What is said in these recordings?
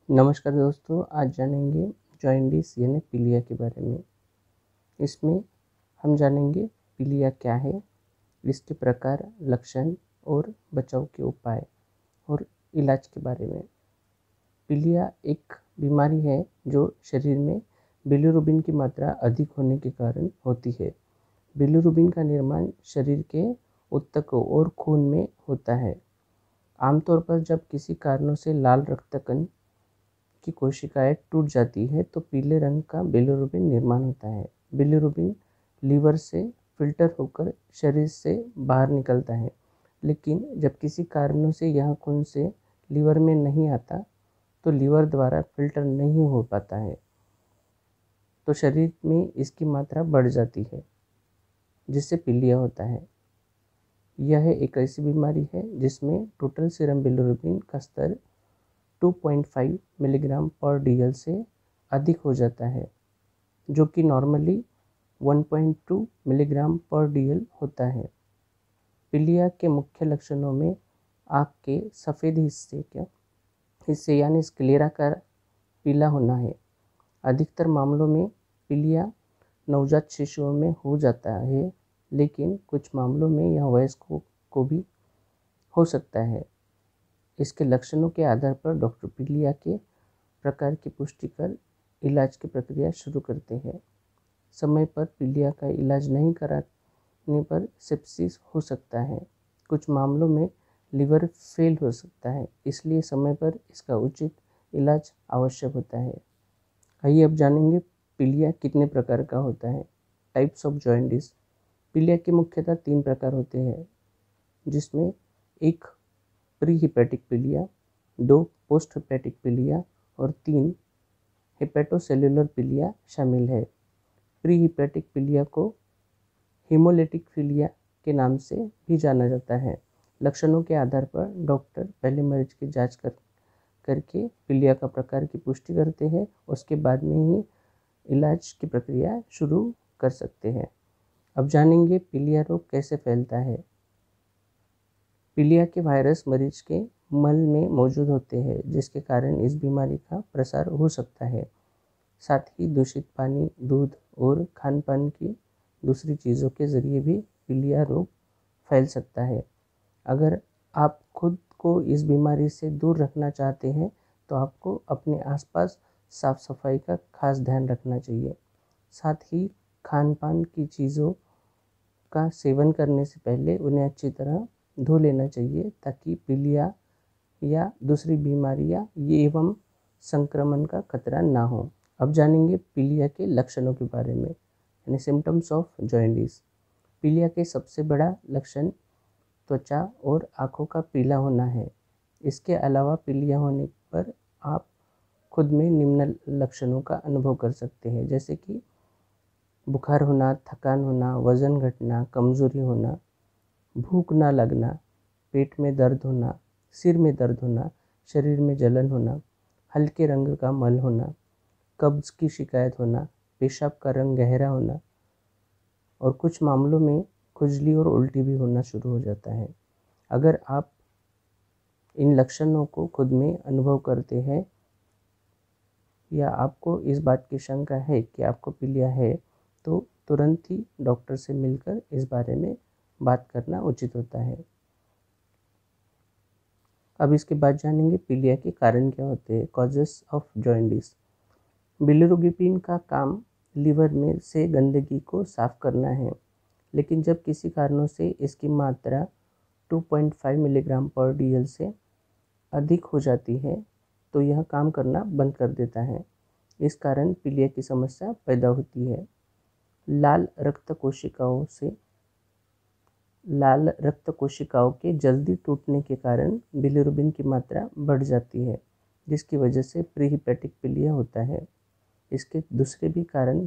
नमस्कार दोस्तों, आज जानेंगे जॉइंडिस यानी पीलिया के बारे में। इसमें हम जानेंगे पीलिया क्या है, इसके प्रकार, लक्षण और बचाव के उपाय और इलाज के बारे में। पीलिया एक बीमारी है जो शरीर में बिलिरुबिन की मात्रा अधिक होने के कारण होती है। बिलिरुबिन का निर्माण शरीर के ऊतकों और खून में होता है। आमतौर पर जब किसी कारणों से लाल रक्त कण की कोशिकाएं टूट जाती है तो पीले रंग का बिलिरुबिन निर्माण होता है। बिलिरुबिन लीवर से फिल्टर होकर शरीर से बाहर निकलता है, लेकिन जब किसी कारणों से यह खून से लीवर में नहीं आता तो लीवर द्वारा फिल्टर नहीं हो पाता है, तो शरीर में इसकी मात्रा बढ़ जाती है, जिससे पीलिया होता है। यह एक ऐसी बीमारी है जिसमें टोटल सीरम बिलिरुबिन का स्तर 2.5 मिलीग्राम पर DL से अधिक हो जाता है, जो कि नॉर्मली 1.2 मिलीग्राम पर DL होता है। पीलिया के मुख्य लक्षणों में आँख के सफ़ेद हिस्से यानी स्क्लेरा का पीला होना है। अधिकतर मामलों में पीलिया नवजात शिशुओं में हो जाता है, लेकिन कुछ मामलों में यह वयस्कों को भी हो सकता है। इसके लक्षणों के आधार पर डॉक्टर पीलिया के प्रकार की पुष्टि कर इलाज की प्रक्रिया शुरू करते हैं। समय पर पीलिया का इलाज नहीं कराने पर सेप्सिस हो सकता है। कुछ मामलों में लीवर फेल हो सकता है, इसलिए समय पर इसका उचित इलाज आवश्यक होता है। आइए अब जानेंगे पीलिया कितने प्रकार का होता है। Types of jaundice. पीलिया के मुख्यतः 3 प्रकार होते हैं, जिसमें एक प्री हिपैटिक पीलिया, 2 पोस्ट हिपैटिक पीलिया और 3 हेपेटोसेल्युलर पीलिया शामिल है। प्री हिपैटिक पीलिया को हीमोलिटिक पीलिया के नाम से भी जाना जाता है। लक्षणों के आधार पर डॉक्टर पहले मरीज की जांच करके पीलिया का प्रकार की पुष्टि करते हैं, उसके बाद में ही इलाज की प्रक्रिया शुरू कर सकते हैं। अब जानेंगे पीलिया रोग कैसे फैलता है। पीलिया के वायरस मरीज के मल में मौजूद होते हैं, जिसके कारण इस बीमारी का प्रसार हो सकता है। साथ ही दूषित पानी, दूध और खान पान की दूसरी चीज़ों के जरिए भी पीलिया रोग फैल सकता है। अगर आप खुद को इस बीमारी से दूर रखना चाहते हैं तो आपको अपने आसपास साफ सफाई का खास ध्यान रखना चाहिए। साथ ही खान पान की चीज़ों का सेवन करने से पहले उन्हें अच्छी तरह धो लेना चाहिए, ताकि पीलिया या दूसरी बीमारियां एवं संक्रमण का खतरा ना हो। अब जानेंगे पीलिया के लक्षणों के बारे में, यानी सिम्टम्स ऑफ जॉइंडिस। पीलिया के सबसे बड़ा लक्षण त्वचा और आँखों का पीला होना है। इसके अलावा पीलिया होने पर आप खुद में निम्न लक्षणों का अनुभव कर सकते हैं, जैसे कि बुखार होना, थकान होना, वजन घटना, कमजोरी होना, भूख ना लगना, पेट में दर्द होना, सिर में दर्द होना, शरीर में जलन होना, हल्के रंग का मल होना, कब्ज की शिकायत होना, पेशाब का रंग गहरा होना और कुछ मामलों में खुजली और उल्टी भी होना शुरू हो जाता है। अगर आप इन लक्षणों को खुद में अनुभव करते हैं या आपको इस बात की शंका है कि आपको पीलिया है, तो तुरंत ही डॉक्टर से मिलकर इस बारे में बात करना उचित होता है। अब इसके बाद जानेंगे पीलिया के कारण क्या होते हैं, कॉजेस ऑफ जॉइंडिस। बिलिरुबिन का काम लीवर में से गंदगी को साफ करना है, लेकिन जब किसी कारणों से इसकी मात्रा 2.5 मिलीग्राम पर DL से अधिक हो जाती है तो यह काम करना बंद कर देता है। इस कारण पीलिया की समस्या पैदा होती है। लाल रक्त कोशिकाओं के जल्दी टूटने के कारण बिलिरुबिन की मात्रा बढ़ जाती है, जिसकी वजह से प्रीहिपैटिक पीलिया होता है। इसके दूसरे भी कारण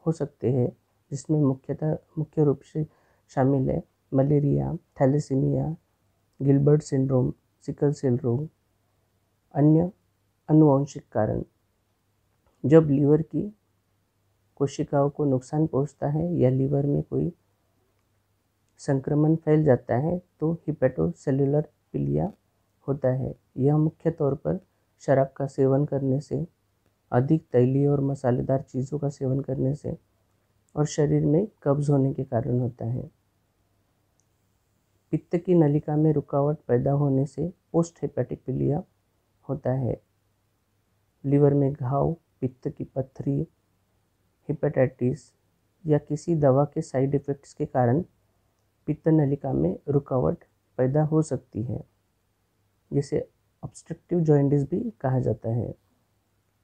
हो सकते हैं, जिसमें मुख्य रूप से शामिल है malaria, thalassemia, Gilbert syndrome, sickle cell रोग, अन्य आनुवंशिक कारण। जब लीवर की कोशिकाओं को नुकसान पहुंचता है या लीवर में कोई संक्रमण फैल जाता है तो हिपेटोसेल्युलर पीलिया होता है। यह मुख्य तौर पर शराब का सेवन करने से, अधिक तैलीय और मसालेदार चीज़ों का सेवन करने से और शरीर में कब्ज होने के कारण होता है। पित्त की नलिका में रुकावट पैदा होने से पोस्ट हेपेटिक पीलिया होता है। लीवर में घाव, पित्त की पथरी, हेपेटाइटिस या किसी दवा के साइड इफ़ेक्ट्स के कारण पित्त नलिका में रुकावट पैदा हो सकती है, जिसे ऑब्स्ट्रक्टिव जॉन्डिस भी कहा जाता है।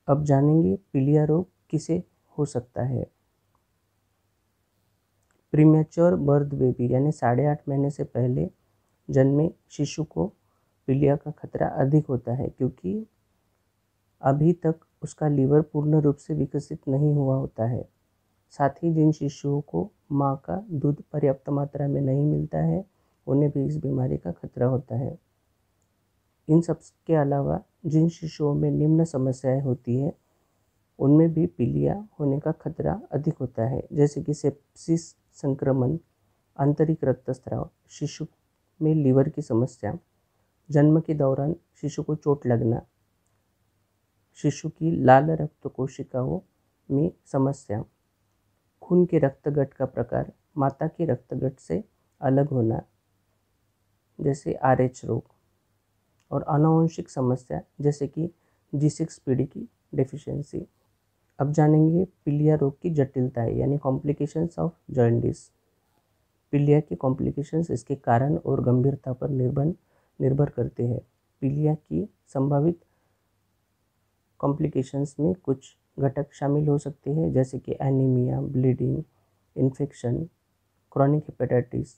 अब जानेंगे पीलिया रोग किसे हो सकता है। प्रीमेच्योर बर्थ बेबी यानी 8.5 महीने से पहले जन्मे शिशु को पीलिया का खतरा अधिक होता है, क्योंकि अभी तक उसका लीवर पूर्ण रूप से विकसित नहीं हुआ होता है। साथ ही जिन शिशुओं को माँ का दूध पर्याप्त मात्रा में नहीं मिलता है, उन्हें भी इस बीमारी का खतरा होता है। इन सब के अलावा जिन शिशुओं में निम्न समस्याएं होती है, उनमें भी पीलिया होने का खतरा अधिक होता है, जैसे कि सेप्सिस संक्रमण, आंतरिक रक्तस्राव, शिशु में लीवर की समस्या, जन्म के दौरान शिशु को चोट लगना, शिशु की लाल रक्त कोशिकाओं में समस्या, खून के रक्तगट का प्रकार माता के रक्तगट से अलग होना, जैसे RH रोग, और आनुवंशिक समस्या जैसे कि G6PD की डेफिशिएंसी। अब जानेंगे पीलिया रोग की जटिलताएं यानी कॉम्प्लिकेशंस ऑफ जॉन्डिस। पीलिया के कॉम्प्लिकेशंस इसके कारण और गंभीरता पर निर्भर करते हैं। पीलिया की संभावित कॉम्प्लिकेशंस में कुछ घटक शामिल हो सकते हैं, जैसे कि anaemia, bleeding, infection, chronic hepatitis,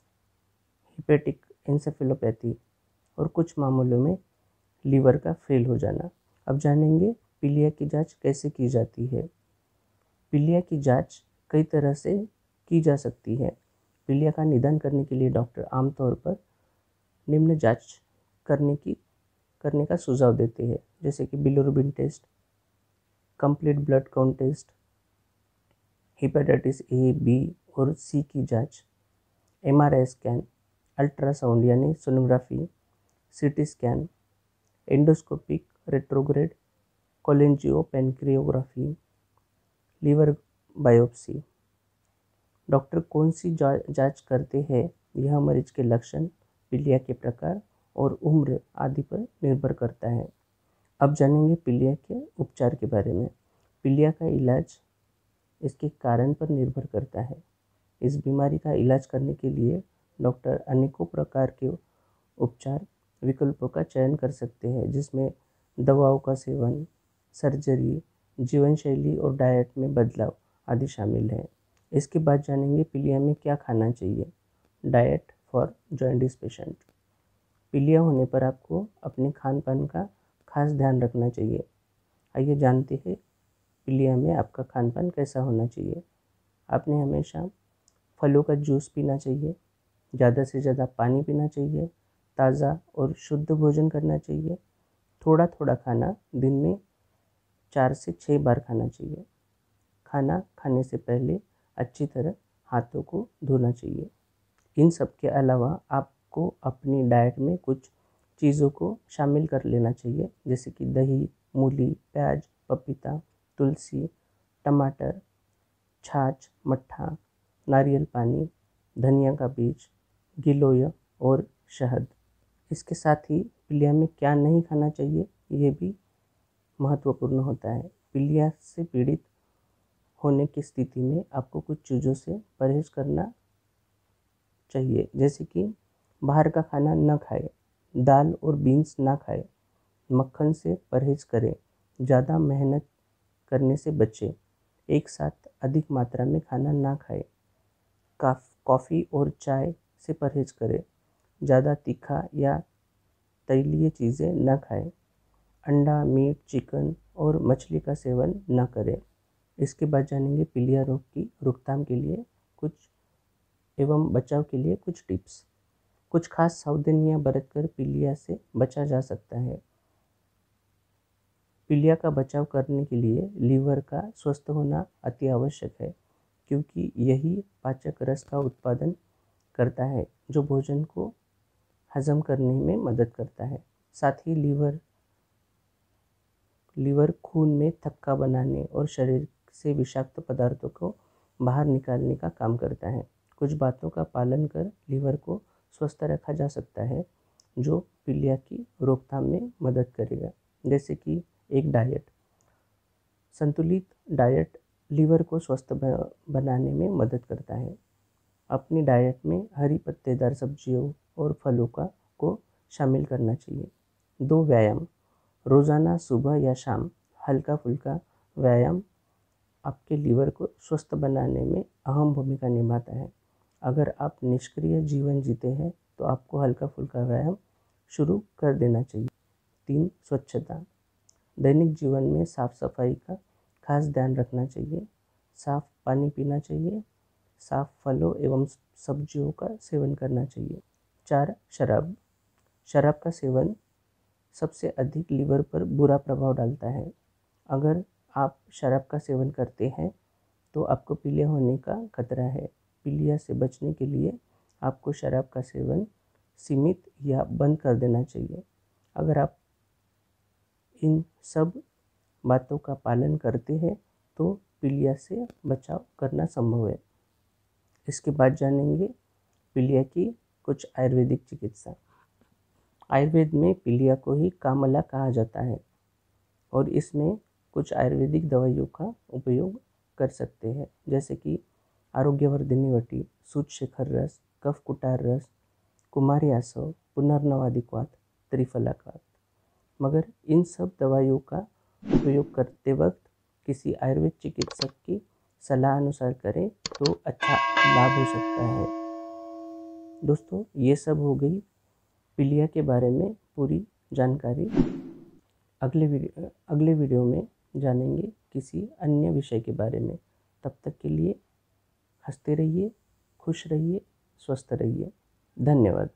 hepatic encephalopathy और कुछ मामलों में लीवर का फेल हो जाना। अब जानेंगे पीलिया की जांच कैसे की जाती है। पीलिया की जांच कई तरह से की जा सकती है। पीलिया का निदान करने के लिए डॉक्टर आमतौर पर निम्न जांच करने का सुझाव देते हैं, जैसे कि bilirubin test, complete blood count test, hepatitis A, B और C की जांच, MRI स्कैन, अल्ट्रासाउंड यानी sonography, CT scan, endoscopic retrograde cholangiopancreatography, liver biopsy. Doctor कौन सी जांच करते हैं, यह मरीज के लक्षण, पीलिया के प्रकार और उम्र आदि पर निर्भर करता है। अब जानेंगे पीलिया के उपचार के बारे में। पीलिया का इलाज इसके कारण पर निर्भर करता है। इस बीमारी का इलाज करने के लिए डॉक्टर अनेकों प्रकार के उपचार विकल्पों का चयन कर सकते हैं, जिसमें दवाओं का सेवन, सर्जरी, जीवन शैली और डाइट में बदलाव आदि शामिल हैं। इसके बाद जानेंगे पीलिया में क्या खाना चाहिए। Diet for jaundice patient. पीलिया होने पर आपको अपने खान पान का खास ध्यान रखना चाहिए। आइए जानते हैं पीलिया में आपका खान पान कैसा होना चाहिए। आपने हमेशा फलों का जूस पीना चाहिए, ज़्यादा से ज़्यादा पानी पीना चाहिए, ताज़ा और शुद्ध भोजन करना चाहिए, थोड़ा थोड़ा खाना दिन में 4 से 6 बार खाना चाहिए। खाना खाने से पहले अच्छी तरह हाथों को धोना चाहिए। इन सब के अलावा आपको अपनी डाइट में कुछ चीज़ों को शामिल कर लेना चाहिए, जैसे कि दही, मूली, प्याज, पपीता, तुलसी, टमाटर, छाछ, मट्ठा, नारियल पानी, धनिया का बीज, गिलोय और शहद। इसके साथ ही पीलिया में क्या नहीं खाना चाहिए, ये भी महत्वपूर्ण होता है। पीलिया से पीड़ित होने की स्थिति में आपको कुछ चीज़ों से परहेज करना चाहिए, जैसे कि बाहर का खाना न खाएं, दाल और बीन्स ना खाएं, मक्खन से परहेज करें, ज़्यादा मेहनत करने से बचें, एक साथ अधिक मात्रा में खाना ना खाएं, कॉफ़ी और चाय से परहेज करें, ज़्यादा तीखा या तैलीय चीज़ें न खाएं, अंडा, मीट, चिकन और मछली का सेवन न करें। इसके बाद जानेंगे पीलिया रोग की रोकथाम के लिए कुछ एवं बचाव के लिए कुछ टिप्स। कुछ खास सावधानियां बरतकर पीलिया से बचा जा सकता है। पीलिया का बचाव करने के लिए लीवर का स्वस्थ होना अति आवश्यक है, क्योंकि यही पाचक रस का उत्पादन करता है जो भोजन को हजम करने में मदद करता है। साथ ही लीवर खून में थक्का बनाने और शरीर से विषाक्त पदार्थों को बाहर निकालने का काम करता है। कुछ बातों का पालन कर लीवर को स्वस्थ रखा जा सकता है जो पीलिया की रोकथाम में मदद करेगा। जैसे कि एक डाइट, संतुलित डाइट लीवर को स्वस्थ बनाने में मदद करता है। अपनी डाइट में हरी पत्तेदार सब्जियों और फलों को शामिल करना चाहिए। 2 व्यायाम, रोज़ाना सुबह या शाम हल्का फुल्का व्यायाम आपके लीवर को स्वस्थ बनाने में अहम भूमिका निभाता है। अगर आप निष्क्रिय जीवन जीते हैं तो आपको हल्का फुल्का व्यायाम शुरू कर देना चाहिए। 3 स्वच्छता, दैनिक जीवन में साफ सफाई का खास ध्यान रखना चाहिए। साफ पानी पीना चाहिए, साफ फलों एवं सब्जियों का सेवन करना चाहिए। 4 शराब का सेवन सबसे अधिक लीवर पर बुरा प्रभाव डालता है। अगर आप शराब का सेवन करते हैं तो आपको पीलिया होने का खतरा है। पीलिया से बचने के लिए आपको शराब का सेवन सीमित या बंद कर देना चाहिए। अगर आप इन सब बातों का पालन करते हैं तो पीलिया से बचाव करना संभव है। इसके बाद जानेंगे पीलिया की कुछ आयुर्वेदिक चिकित्सा। आयुर्वेद में पीलिया को ही कामला कहा जाता है और इसमें कुछ आयुर्वेदिक दवाइयों का उपयोग कर सकते हैं, जैसे कि आरोग्यवर्धिनी वटी, सूतशेखर रस, कफ कुटार रस, कुमारी आसव, पुनर्नवादिक्वात, त्रिफलाक्वात। मगर इन सब दवाइयों का उपयोग करते वक्त किसी आयुर्वेद चिकित्सक की सलाह अनुसार करें तो अच्छा लाभ हो सकता है। दोस्तों, ये सब हो गई पीलिया के बारे में पूरी जानकारी। अगले वीडियो में जानेंगे किसी अन्य विषय के बारे में। तब तक के लिए हंसते रहिए, खुश रहिए, स्वस्थ रहिए। धन्यवाद।